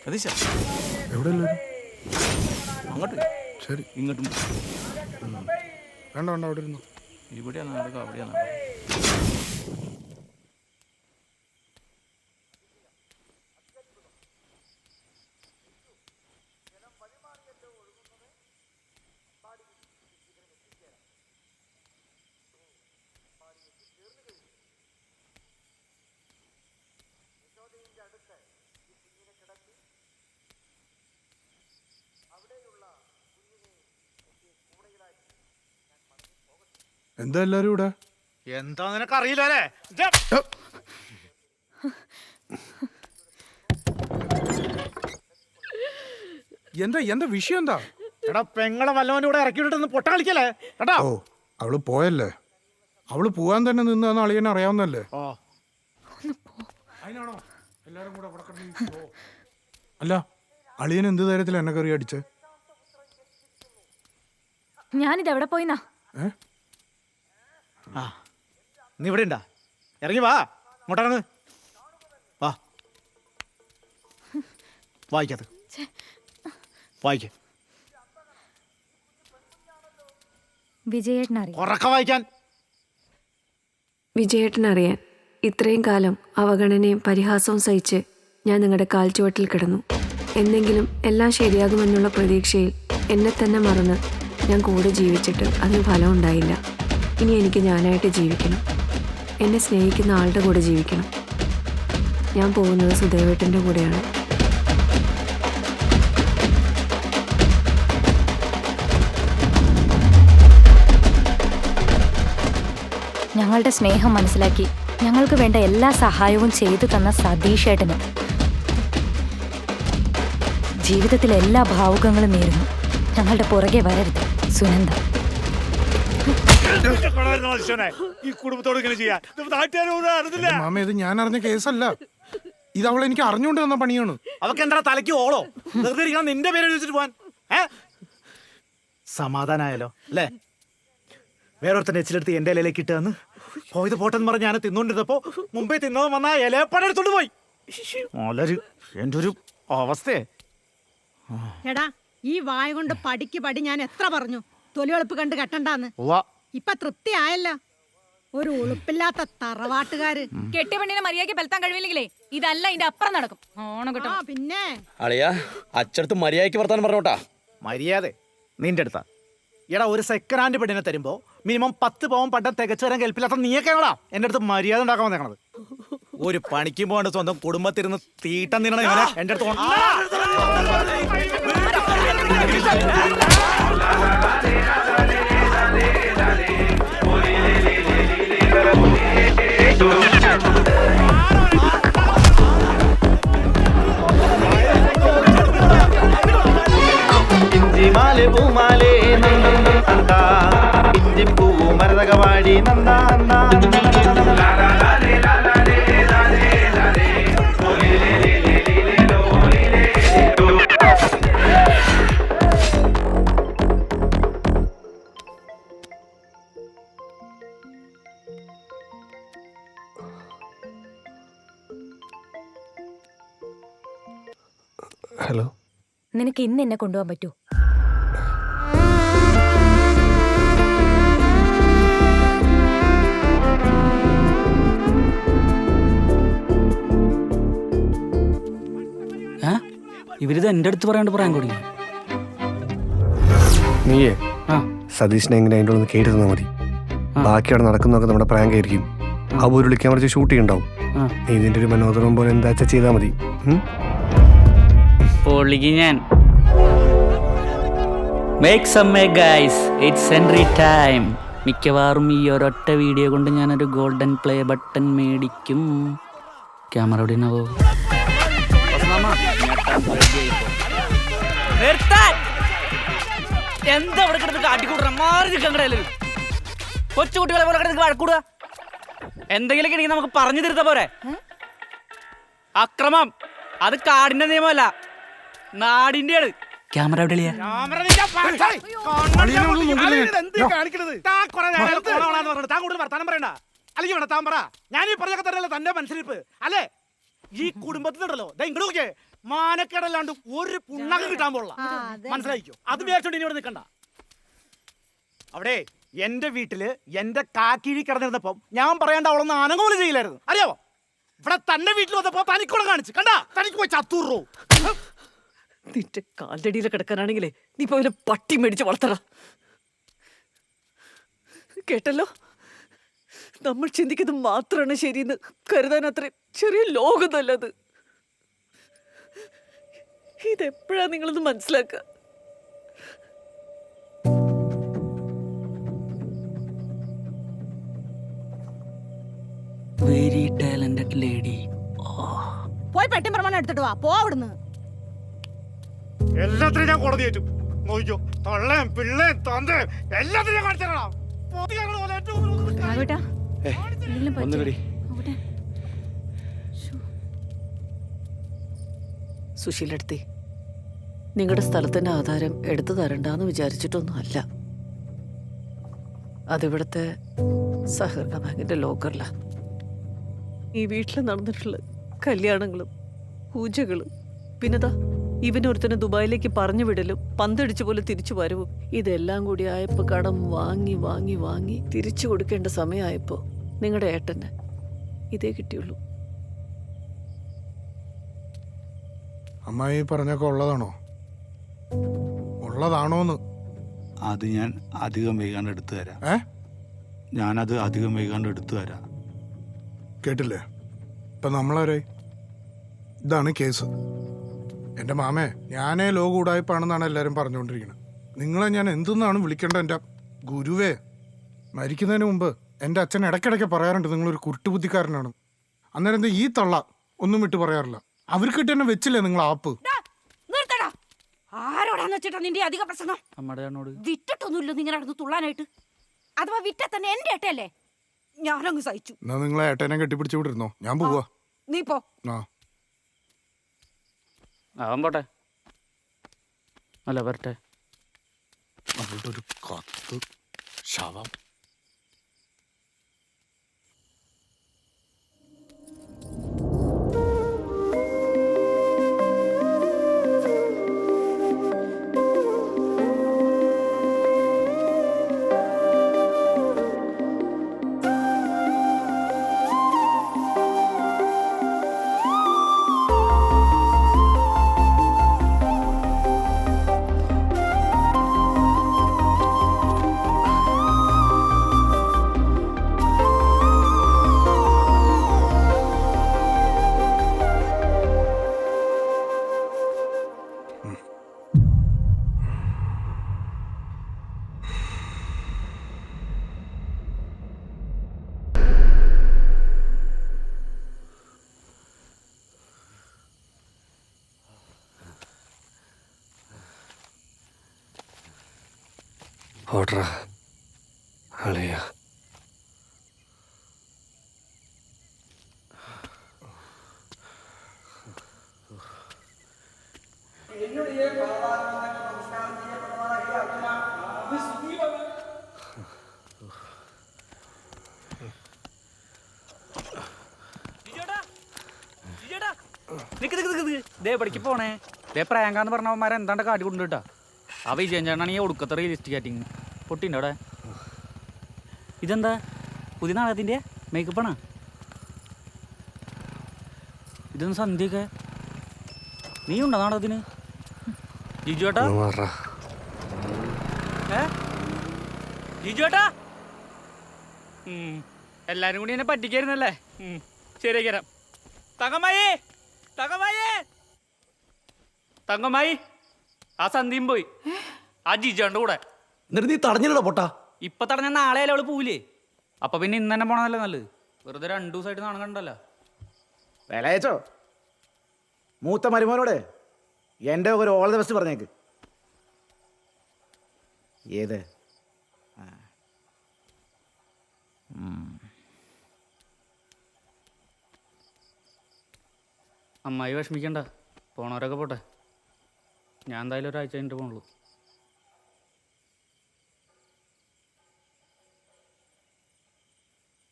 എവിടെ അങ്ങോട്ട് ശരി ഇങ്ങോട്ടും വേണ്ട വേണ്ട അവിടെ ഇരുന്നു. ഇവിടെയാണ് നടക്കുക അവിടെയാണ്. എന്താ എല്ലാരും ഇവിടെ? എന്താ നിനക്ക് അറിയില്ലേ? എന്താ എന്താ വിഷയം എന്താ? എടാ പെങ്ങളെ വല്ലവന്റെ കൂടെ ഇറക്കി വിട്ടിട്ട് പൊട്ട കളിക്കല്ലേ കേട്ടോ. ഓ അവള് പോയല്ലേ? അവള് പോവാൻ തന്നെ നിന്നാന്ന് അളിയനെ അറിയാവുന്നല്ലേ? അതിനാണോ എല്ലാരും കൂടെ അല്ല അളിയൻ എന്ത് ധൈര്യത്തിൽ എന്നെ കറി അടിച്ചേ? ഞാനിത് എവിടെ പോയിന്നാ? നീ ഇവിടെ ഉണ്ടാ? ഇറങ്ങി വാ, ഇങ്ങോട്ടിറങ്ങ് വാ. വായിക്കത് വായിക്ക. വിജയേട്ടനറിയാം. ഉറക്ക വായിക്കാൻ. വിജയേട്ടനറിയാൻ ഇത്രയും കാലം അവഗണനയും പരിഹാസവും സഹിച്ച് ഞാൻ നിങ്ങളുടെ കാൽച്ചുവട്ടിൽ കിടന്നു. എന്തെങ്കിലും എല്ലാം ശരിയാകുമെന്നുള്ള പ്രതീക്ഷയിൽ എന്നെ തന്നെ മറന്ന് ഞാൻ കൂടെ ജീവിച്ചിട്ട് അതിന് ഫലം ഉണ്ടായില്ല. ഇനി എനിക്ക് ഞാനായിട്ട് ജീവിക്കണം. എന്നെ സ്നേഹിക്കുന്ന ആളുടെ കൂടെ ജീവിക്കണം. ഞാൻ പോകുന്നത് സുദേവേട്ടൻ്റെ കൂടെയാണ്. ഞങ്ങളുടെ സ്നേഹം മനസ്സിലാക്കി ഞങ്ങൾക്ക് വേണ്ട എല്ലാ സഹായവും ചെയ്തു തന്ന സതീഷേട്ടന് ജീവിതത്തിലെ എല്ലാ ഭാവുകങ്ങളും നേരുന്നു. ഞങ്ങളുടെ പുറകെ വരരുത്. സുനന്ദ. ഈ കുടുംബത്തോട് ഇങ്ങനെ ചെയ്യാൻ മാമ ഇത് ഞാൻ അറിഞ്ഞ കേസല്ല. ഇത് അവൾ എനിക്ക് അറിഞ്ഞുകൊണ്ട് തന്ന പണിയാണ്. അവക്ക് എന്താ തലയ്ക്ക് ഓളോ? വെറുതെ ഇരിക്കണം നിന്റെ പേര് എഴുതിച്ചിട്ട് പോവാൻ. സമാധാനായാലോ അല്ലേ? വേറൊരുത്തന്നെ എച്ചിലെടുത്ത് എന്റെ ഇലയിലേക്ക് ഇട്ട് തന്ന് പോയത് പോട്ടെന്ന് പറഞ്ഞ് ഞാൻ തിന്നോണ്ടിരുന്നപ്പോ മുമ്പേ തിന്നോ വന്നാ ഇലയപ്പട എടുത്തോണ്ട് പോയി. എന്റെ ഒരു അവസ്ഥയെ. എടാ ഈ വായ കൊണ്ട് പടിക്ക് പടി ഞാൻ എത്ര പറഞ്ഞു തൊലിവെളുപ്പ് കണ്ട് കെട്ടണ്ടാന്ന്. ഇപ്പൊ തൃപ്തി ആയല്ലോ. ഒരു ഉളുപ്പില്ലാത്ത തറവാട്ടുകാര്. കെട്ടിയ പെണ്ണിനെ മര്യാദയ്ക്ക് പെലത്താൻ കഴിവില്ലെങ്കിലേ ഇതല്ല ഇതിന്റെ അപ്പുറം നടക്കും. ഓണം കിട്ടും. പിന്നെ അളിയാ അച്ചടുത്ത് മര്യാദയ്ക്ക് വർത്താനം പറഞ്ഞോട്ടാ. മര്യാദ നിന്റെ അടുത്താ. എടാ ഒരു സെക്കൻഡ് ഹാൻഡ് പെണ്ണിനെ തരുമ്പോ മിനിമം 10 പവൻ പണ്ടം തികച്ചു വരാൻ കൽപ്പില്ലാത്ത നീയൊക്കെയാണോടാ എന്റെ അടുത്ത് മര്യാദ ഉണ്ടാക്കാൻ വന്നേക്കണത്? ഒരു പണിക്ക് പോകേണ്ട സ്വന്തം കുടുംബത്തിരുന്ന് തീട്ടം തിന്നണ ഇവനെ എന്റെ അടുത്ത് പൂമാലേ ഇഞ്ചിപ്പൂ മരതകവാടി നന്ദാ ഹലോ. നിനക്ക് ഇന്ന് എന്നെ കൊണ്ടുപോകാൻ പറ്റൂ? ഇവരിത് എന്റെ അടുത്ത് പറയാണ്ട് പറയാൻ കൂടി. നീയേ സതീഷിനെ എങ്ങനെ അതിൻ്റെ ഒന്ന് കേട്ട് തന്നാൽ മതി. ബാക്കി അവിടെ നടക്കുന്നതൊക്കെ നമ്മുടെ പ്രാങ്ക് ആയിരിക്കും. ആ ഒരു വിളിക്കാൻ കുറച്ച് ഷൂട്ട് ചെയ്യുന്നുണ്ടാവും. നീ ഇതിന്റെ ഒരു മനോദരം പോലെ എന്താ ചെയ്താൽ മതി. ഞാൻ മിക്കവാറും ഈ ഒരൊറ്റ വീഡിയോ കൊണ്ട് ഞാനൊരു ഗോൾഡൻ പ്ലേ ബട്ടൺ മേടിക്കും. ക്യാമറ എവിടെയാണോ? എന്താ ഇവിടെ കിടന്ന് കാട്ടിക്കൂട മാറി നിൽക്കണ്ടല്ലോ. കൊച്ചുകുട്ടികളെ പോലെ കിടന്ന് വഴക്കൂടുക. എന്തെങ്കിലുമൊക്കെ ഉണ്ടെങ്കിൽ നമുക്ക് പറഞ്ഞു തീർത്ത പോരെ. അക്രമം അത് കാടിന്റെ നിയമമല്ല, നാടിന്റെയാണ്. ക്യാമറ എവിടെയാ? വർത്താനം പറയണ്ട. അല്ലെങ്കിൽ വേണ്ട താൻ പറ. ഞാൻ ഈ പറഞ്ഞൊക്കെ തന്നെയല്ലേ തന്റെ മനസ്സിലിപ്പ് അല്ലേ? ഈ കുടുംബത്തിനുണ്ടല്ലോ ഇങ്ങോട്ട് നോക്കിയേ, മാനക്കേടല്ലാണ്ട് ഒരു പുണ്ണകം കിട്ടാൻ പോലുള്ള മനസ്സിലായിക്കോ? അത് വിചാരിച്ചോണ്ട് ഇനി ഇവിടെ നിൽക്കണ്ട. അവിടെ എന്റെ വീട്ടില് എന്റെ കാക്കിഴി കിടന്നിരുന്നപ്പം ഞാൻ പറയേണ്ട അവളൊന്ന് അനങ്ങോല് ചെയ്യില്ലായിരുന്നു, അറിയാവോ? ഇവിടെ തന്നെ വീട്ടിൽ വന്നപ്പോ തനിക്കൂടെ കാണിച്ചു കണ്ടാ, തനിക്ക് പോയി ചത്തൂറോ. നിന്റെ കാലിന്റെ അടിയിൽ കിടക്കാനാണെങ്കിലേ നീ പോയി പട്ടി മേടിച്ച് വളർത്തറ. കേട്ടല്ലോ, നമ്മൾ ചിന്തിക്കുന്നത് മാത്രമാണ് ശരിയെന്ന് കരുതാൻ അത്രയും ചെറിയ ലോകം നല്ലത്. ഇതെപ്പോഴാ നിങ്ങളൊന്ന് മനസ്സിലാക്കുക? Very talented lady. പോയി പെട്ടി പ്രമാണം എടുത്തിട്ട് വാ, പോ അവിടുന്ന്. എല്ലാത്തിനും ഞാൻ കോടതി ഏറ്റു. നോക്കിക്കോ, തള്ളേം പിള്ളേം തന്തേം എല്ലാത്തിനും ഞാൻ കാണിച്ചാ. സുശീലടുത്തി, നിങ്ങളുടെ സ്ഥലത്തിന്റെ ആധാരം എടുത്തു തരണ്ടെന്ന് വിചാരിച്ചിട്ടൊന്നും അല്ല. അതിവിടുത്തെ സഹകരണ ബാങ്കിന്റെ ലോക്കറിലാ. ഈ വീട്ടിൽ നടന്നിട്ടുള്ള കല്യാണങ്ങളും പൂജകളും പിന്നെതാ ഇവനൊരുത്തനെ ദുബായിലേക്ക് പറഞ്ഞു വിടലും പന്തടിച്ചു പോലെ തിരിച്ചു വരവും ഇതെല്ലാം കൂടി ആയപ്പോ കടം വാങ്ങി വാങ്ങി വാങ്ങി തിരിച്ചു കൊടുക്കേണ്ട സമയമായപ്പോ നിങ്ങളുടെ ഏട്ടന് ഇതേ കിട്ടിയുള്ളൂ. അമ്മായി പറഞ്ഞൊക്കെ ഉള്ളതാണോ? ഉള്ളതാണോന്ന്? അത് ഞാൻ അധികം വൈകാണ്ട് എടുത്തു തരാം. ഞാനത് അധികം വൈകാണ്ട് എടുത്തു തരാം. കേട്ടില്ലേ? ഇപ്പൊ നമ്മളാരേ? ഇതാണ് കേസ്. എൻ്റെ മാമേ, ഞാനേ ലോ കൂടായ്പാണെന്നാണ് എല്ലാവരും പറഞ്ഞുകൊണ്ടിരിക്കുന്നത്. നിങ്ങളെ ഞാൻ എന്തെന്നാണ് വിളിക്കേണ്ടത്? എൻ്റെ ഗുരുവേ, മരിക്കുന്നതിന് മുമ്പ് എൻ്റെ അച്ഛൻ ഇടയ്ക്കിടയ്ക്ക് പറയാറുണ്ട് നിങ്ങളൊരു കുരുട്ടുബുദ്ധിക്കാരനാണ്. അന്നേരം എന്താ ഈ തള്ള ഒന്നും വിട്ട് പറയാറില്ല? അവർക്ക് കിട്ടി തന്നെ വെച്ചില്ലേ നിങ്ങൾ ആപ്പ്? ആരോടാന്ന് വെച്ചിട്ടാ നിന്റെ അധിക പ്രസംഗം? വിറ്റിട്ടൊന്നുമില്ല നിങ്ങൾ അടുത്ത് തുള്ളാനായിട്ട്. അഥവാ വിറ്റ തന്നെ എന്റെ ഏട്ടല്ലേ? ഞാനങ്ങ് സഹിച്ചു. എന്നാ നിങ്ങളെ ഏട്ടനെ കെട്ടിപ്പിടിച്ചു വിട്ടിരുന്നോ? ഞാൻ പോവാ. നീ പോ. അവൻ പോട്ടെ, അല്ല വരട്ടെ. അവളുടെ ഒരു കത്ത് ശവം. ഓട്രാ അളിയ. ദേ പഠിക്ക് പോണേ. ദേ പ്രേങ്കാന്ന് പറഞ്ഞവന്മാരെ എന്താണ്ട് കാട്ടി കൊണ്ടുട്ടാ. ആ വിജയൻ ചേട്ടനാണ് ഈ ഒടുക്കത്തെ റിയലിസ്റ്റ് കാറ്റിങ് പൊട്ടിൻ്റെ അവിടെ. ഇതെന്താ പുതിയ നാടകത്തിൻ്റെ മേക്കപ്പാണോ? ഇതൊന്ന് സന്ധ്യയൊക്കെ നീ ഉണ്ടോ നാടകത്തിന്? ജിജുവേട്ടാ, ജിജുവേട്ടാ, എല്ലാരും കൂടി എന്നെ പറ്റിക്കായിരുന്നല്ലേ? ശരിയാക്കി തരാം. തങ്കമ്മായി, തങ്കമ്മായി, തങ്കമ്മായി, ആ സന്ധ്യയും പോയി ആ ജിജുവേട്ടൻ്റെ കൂടെ. എന്നിട്ട് നീ തടഞ്ഞില്ലടോ പൊട്ടാ. ഇപ്പൊ തടഞ്ഞ നാളെ അവള് പോവില്ലേ? അപ്പൊ പിന്നെ ഇന്ന് തന്നെ പോണതല്ലേ നല്ലത്. വെറുതെ 2 ദിവസമായിട്ട് നാണം കണ്ടല്ലോ. വിലയച്ചോ മൂത്ത മരുമോനോട് എൻ്റെ ഒരു ഓൾ ദ ബെസ്റ്റ് പറഞ്ഞേക്ക്. ഏത് അമ്മായി വിഷമിക്കണ്ട, പോണവരൊക്കെ പോട്ടെ. ഞാൻ എന്തായാലും ഒരാഴ്ച കഴിഞ്ഞിട്ട് പോണുള്ളൂ.